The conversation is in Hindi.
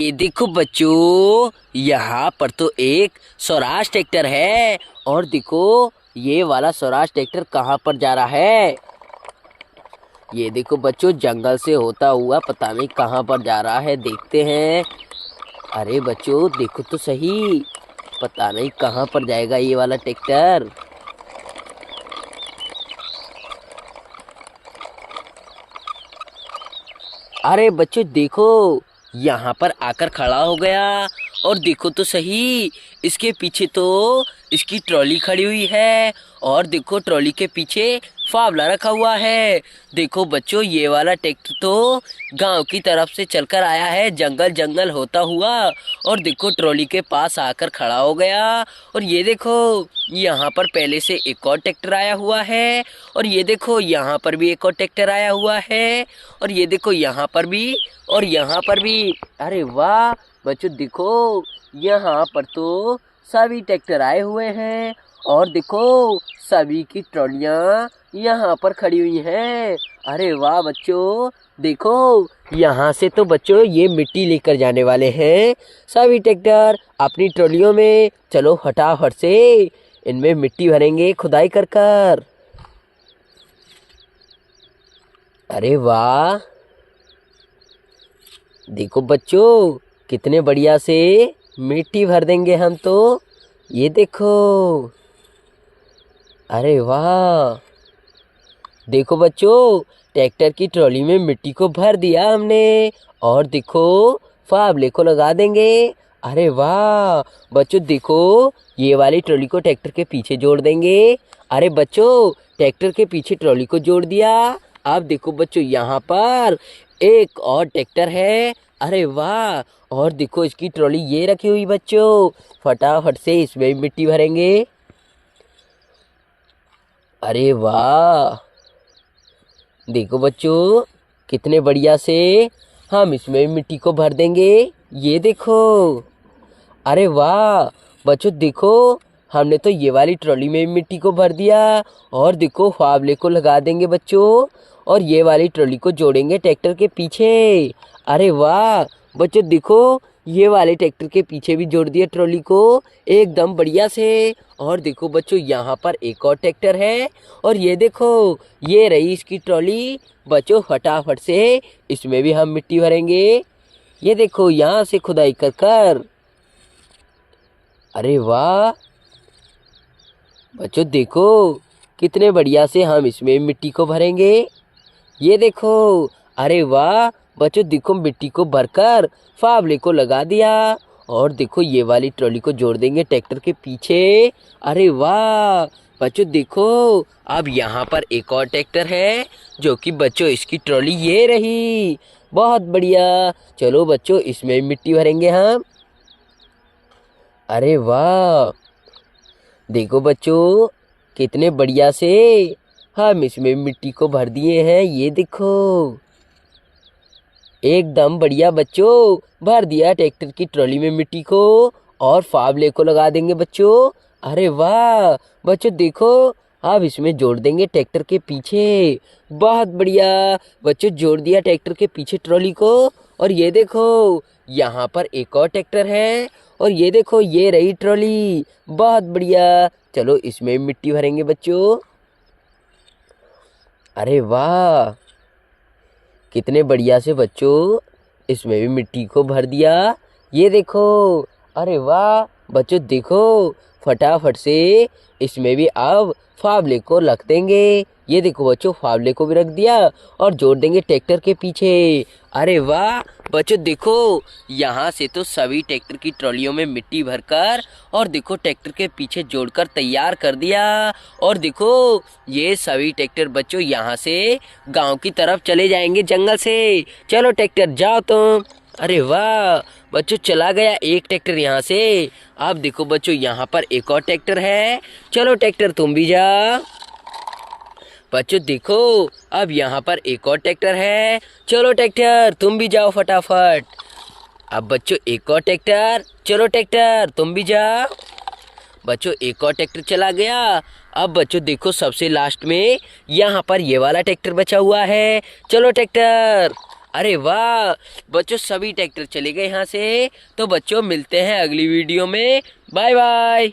ये देखो बच्चों, यहाँ पर तो एक स्वराज ट्रैक्टर है। और देखो ये वाला स्वराज ट्रैक्टर कहाँ पर जा रहा है। ये देखो बच्चों, जंगल से होता हुआ पता नहीं कहाँ पर जा रहा है, देखते हैं। अरे बच्चों देखो तो सही, पता नहीं कहाँ पर जाएगा ये वाला ट्रैक्टर। अरे बच्चों देखो, यहाँ पर आकर खड़ा हो गया। और देखो तो सही, इसके पीछे तो इसकी ट्रॉली खड़ी हुई है। और देखो ट्रॉली के पीछे फावला रखा हुआ है। देखो बच्चों, ये वाला ट्रैक्टर तो गांव की तरफ से चलकर आया है, जंगल जंगल होता हुआ। और देखो ट्रॉली के पास आकर खड़ा हो गया। और ये देखो, यहाँ पर पहले से एक और ट्रैक्टर आया हुआ है। और ये देखो यहाँ पर भी एक और ट्रैक्टर आया हुआ है। और ये देखो यहाँ पर भी, और यहाँ पर भी। अरे वाह बच्चों देखो, यहाँ पर तो सभी ट्रैक्टर आए हुए हैं। और देखो सभी की ट्रॉलियाँ यहाँ पर खड़ी हुई हैं। अरे वाह बच्चों देखो, यहाँ से तो बच्चों ये मिट्टी लेकर जाने वाले हैं सभी ट्रैक्टर अपनी ट्रॉलियों में। चलो फटाफट से इनमें मिट्टी भरेंगे खुदाई कर कर। अरे वाह देखो बच्चों, कितने बढ़िया से मिट्टी भर देंगे हम तो। ये देखो, अरे वाह देखो बच्चों, ट्रैक्टर की ट्रॉली में मिट्टी को भर दिया हमने। और देखो फावले को लगा देंगे। अरे वाह बच्चों देखो, ये वाली ट्रॉली को ट्रैक्टर के पीछे जोड़ देंगे। अरे बच्चों, ट्रैक्टर के पीछे ट्रॉली को जोड़ दिया। अब देखो बच्चों, यहाँ पर एक और ट्रैक्टर है। अरे वाह, और देखो इसकी ट्रॉली ये रखी हुई बच्चों, फटाफट से इसमें मिट्टी भरेंगे। अरे वाह देखो बच्चों, कितने बढ़िया से हम इसमें मिट्टी को भर देंगे। ये देखो, अरे वाह बच्चों देखो, हमने तो ये वाली ट्रॉली में मिट्टी को भर दिया। और देखो फावले को लगा देंगे बच्चों, और ये वाली ट्रॉली को जोड़ेंगे ट्रैक्टर के पीछे। अरे वाह बच्चों देखो, ये वाले ट्रैक्टर के पीछे भी जोड़ दिया ट्रॉली को एकदम बढ़िया से। और देखो बच्चों, यहाँ पर एक और ट्रैक्टर है। और ये देखो, ये रही इसकी ट्रॉली। बच्चों फटाफट से इसमें भी हम मिट्टी भरेंगे। ये देखो यहाँ से खुदाई कर कर। अरे वाह बच्चों देखो, कितने बढ़िया से हम इसमें मिट्टी को भरेंगे। ये देखो, अरे वाह बच्चों देखो, मिट्टी को भरकर फावले को लगा दिया। और देखो ये वाली ट्रॉली को जोड़ देंगे ट्रैक्टर के पीछे। अरे वाह बच्चों देखो, अब यहाँ पर एक और ट्रैक्टर है, जो कि बच्चों इसकी ट्रॉली ये रही। बहुत बढ़िया, चलो बच्चों इसमें मिट्टी भरेंगे हम। अरे वाह देखो बच्चों, कितने बढ़िया से हम इसमें मिट्टी को भर दिए हैं। ये देखो एकदम बढ़िया बच्चों, भर दिया ट्रैक्टर की ट्रॉली में मिट्टी को। और फावले को लगा देंगे बच्चों। अरे वाह बच्चों देखो, अब इसमें जोड़ देंगे ट्रैक्टर के पीछे। बहुत बढ़िया बच्चों, जोड़ दिया ट्रैक्टर के पीछे ट्रॉली को। और ये देखो, यहाँ पर एक और ट्रैक्टर है। और ये देखो, ये रही ट्रॉली। बहुत बढ़िया, चलो इसमें मिट्टी भरेंगे बच्चों। अरे वाह कितने बढ़िया से बच्चों, इसमें भी मिट्टी को भर दिया। ये देखो, अरे वाह बच्चों देखो, फटाफट से इसमें भी अब फावले को रख देंगे। ये देखो बच्चों, फावले को भी रख दिया और जोड़ देंगे ट्रैक्टर के पीछे। अरे वाह बच्चों देखो, यहाँ से तो सभी ट्रैक्टर की ट्रॉलियों में मिट्टी भरकर और देखो ट्रैक्टर के पीछे जोड़कर तैयार कर दिया। और देखो ये सभी ट्रैक्टर बच्चों यहाँ से गांव की तरफ चले जाएंगे जंगल से। चलो ट्रैक्टर जाओ तुम। अरे वाह बच्चों, चला गया एक ट्रैक्टर यहाँ से। अब देखो बच्चों, यहाँ पर एक और ट्रैक्टर है। चलो ट्रैक्टर तुम भी जा। बच्चों देखो, अब यहाँ पर एक और ट्रैक्टर है। चलो ट्रैक्टर तुम भी जाओ फटाफट। अब बच्चों एक और ट्रैक्टर, चलो ट्रैक्टर तुम भी जा। बच्चों एक और ट्रैक्टर चला गया। अब बच्चों देखो, सबसे लास्ट में यहाँ पर ये वाला ट्रैक्टर बचा हुआ है। चलो ट्रैक्टर, अरे वाह बच्चों, सभी ट्रैक्टर चले गए यहाँ से। तो बच्चों मिलते हैं अगली वीडियो में। Bye bye.